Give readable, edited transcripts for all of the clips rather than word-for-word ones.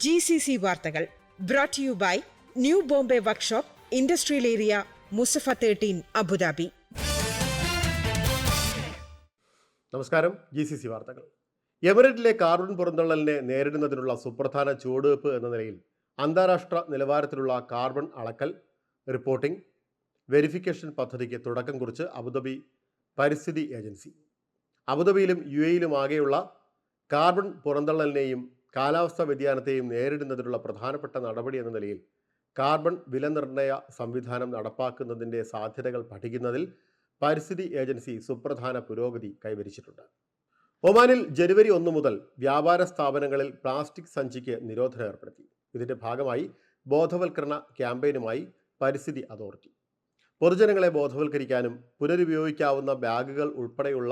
GCC വാർത്തകൾ brought to you by new Bombay workshop, industrial area, Musaffah 13, Abu Dhabi. നമസ്കാരം. GCC വാർത്തകൾ. എമിറേറ്റിലെ carbon പുറന്തള്ളലിനെ നേരിടുന്നതിനുള്ള സുപ്രധാന ചുവടുവയ്പ് എന്ന നിലയിൽ അന്താരാഷ്ട്ര നിലവാരത്തിലുള്ള കാർബൺ അളക്കൽ, റിപ്പോർട്ടിംഗ്, വെരിഫിക്കേഷൻ പദ്ധതിക്ക് തുടക്കം കുറിച്ച് അബുദാബി പരിസ്ഥിതി ഏജൻസി. അബുദാബിയിലും UAE-യിലുമാകെയുള്ള കാർബൺ പുറന്തള്ളലിനെയും കാലാവസ്ഥാ വ്യതിയാനത്തെയും നേരിടുന്നതിനുള്ള പ്രധാനപ്പെട്ട നടപടി എന്ന നിലയിൽ കാർബൺ വിലനിർണ്ണയ സംവിധാനം നടപ്പാക്കുന്നതിൻ്റെ സാധ്യതകൾ പഠിക്കുന്നതിൽ പരിസ്ഥിതി ഏജൻസി സുപ്രധാന പുരോഗതി കൈവരിച്ചിട്ടുണ്ട്. ഒമാനിൽ ജനുവരി 1 മുതൽ വ്യാപാര സ്ഥാപനങ്ങളിൽ പ്ലാസ്റ്റിക് സഞ്ചിക്ക് നിരോധനം ഏർപ്പെടുത്തി. ഇതിന്റെ ഭാഗമായി ബോധവൽക്കരണ ക്യാമ്പയിനുമായി പരിസ്ഥിതി അതോറിറ്റി പൊതുജനങ്ങളെ ബോധവൽക്കരിക്കാനും പുനരുപയോഗിക്കാവുന്ന ബാഗുകൾ ഉൾപ്പെടെയുള്ള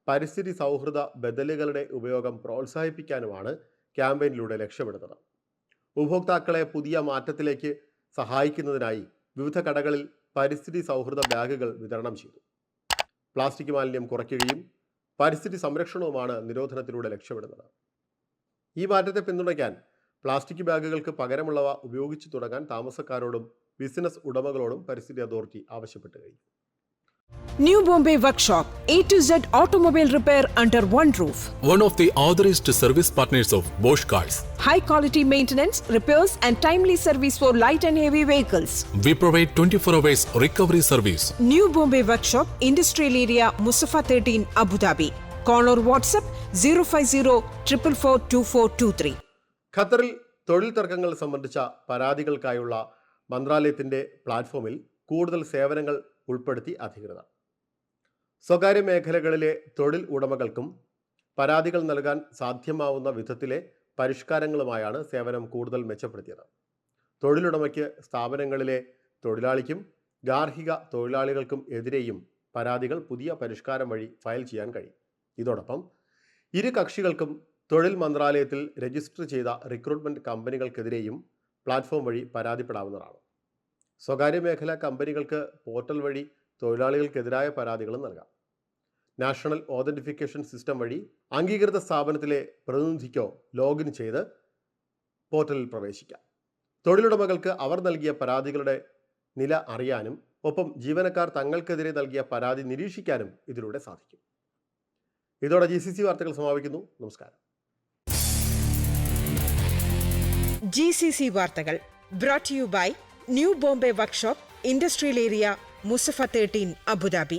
പരിസ്ഥിതി സൗഹൃദ ബദലുകളുടെ ഉപയോഗം പ്രോത്സാഹിപ്പിക്കാനുമാണ് ക്യാമ്പയിനിലൂടെ ലക്ഷ്യമിടുന്നത്. ഉപഭോക്താക്കളെ പുതിയ മാറ്റത്തിലേക്ക് സഹായിക്കുന്നതിനായി വിവിധ കടകളിൽ പരിസ്ഥിതി സൗഹൃദ ബാഗുകൾ വിതരണം ചെയ്തു. പ്ലാസ്റ്റിക് മാലിന്യം കുറയ്ക്കുകയും പരിസ്ഥിതി സംരക്ഷണവുമാണ് നിരോധനത്തിലൂടെ ലക്ഷ്യമിടുന്നത്. ഈ മാറ്റത്തെ പിന്തുണയ്ക്കാൻ പ്ലാസ്റ്റിക് ബാഗുകൾക്ക് പകരമുള്ളവ ഉപയോഗിച്ചു തുടങ്ങാൻ താമസക്കാരോടും ബിസിനസ് ഉടമകളോടും പരിസ്ഥിതി അതോറിറ്റി ആവശ്യപ്പെട്ടു കഴിഞ്ഞു. New Bombay Workshop, A to Z automobile repair under one roof. One of the authorized service partners of Bosch Cars. High quality maintenance, repairs and timely service for light and heavy vehicles. We provide 24 hours recovery service. New Bombay Workshop, Industrial Area, Musafa 13, Abu Dhabi. Call or WhatsApp 050-444-2423. ഖത്തറിൽ തൊഴിൽ തർക്കങ്ങൾ സംബന്ധിച്ച പരാതികൾക്കായുള്ള മന്ത്രാലയത്തിന്റെ പ്ലാറ്റ്ഫോമിൽ കൂടുതൽ സേവനങ്ങൾ ഉൾപ്പെടുത്തി അധികൃതർ. സ്വകാര്യ മേഖലകളിലെ തൊഴിൽ ഉടമകൾക്കും പരാതികൾ നൽകാൻ സാധ്യമാവുന്ന വിധത്തിലെ പരിഷ്കാരങ്ങളുമായാണ് സേവനം കൂടുതൽ മെച്ചപ്പെടുത്തിയത്. തൊഴിലുടമയ്ക്ക് സ്ഥാപനങ്ങളിലെ തൊഴിലാളിക്കും ഗാർഹിക തൊഴിലാളികൾക്കും എതിരെയും പരാതികൾ പുതിയ പരിഷ്കാരം വഴി ഫയൽ ചെയ്യാൻ കഴിയും. ഇതോടൊപ്പം ഇരു കക്ഷികൾക്കും തൊഴിൽ മന്ത്രാലയത്തിൽ രജിസ്റ്റർ ചെയ്ത റിക്രൂട്ട്മെന്റ് കമ്പനികൾക്കെതിരെയും പ്ലാറ്റ്ഫോം വഴി പരാതിപ്പെടാവുന്നതാണ്. സ്വകാര്യ മേഖലാ കമ്പനികൾക്ക് പോർട്ടൽ വഴി തൊഴിലാളികൾക്കെതിരായ പരാതികളും നൽകാം. നാഷണൽ ഓതന്റിഫിക്കേഷൻ സിസ്റ്റം വഴി അംഗീകൃത സ്ഥാപനത്തിലെ പ്രതിനിധിക്കോ ലോഗിൻ ചെയ്ത് പോർട്ടലിൽ പ്രവേശിക്കാം. തൊഴിലുടമകൾക്ക് അവർ നൽകിയ പരാതികളുടെ നില അറിയാനും ഒപ്പം ജീവനക്കാർ തങ്ങൾക്കെതിരെ നൽകിയ പരാതി നിരീക്ഷിക്കാനും ഇതിലൂടെ സാധിക്കും. ഇതോടെ GCC വാർത്തകൾ സമാപിക്കുന്നു. നമസ്കാരം. GCC വാർത്തകൾ brought to you by new Bombay workshop, industrial area, Musaffah 13, Abu Dhabi.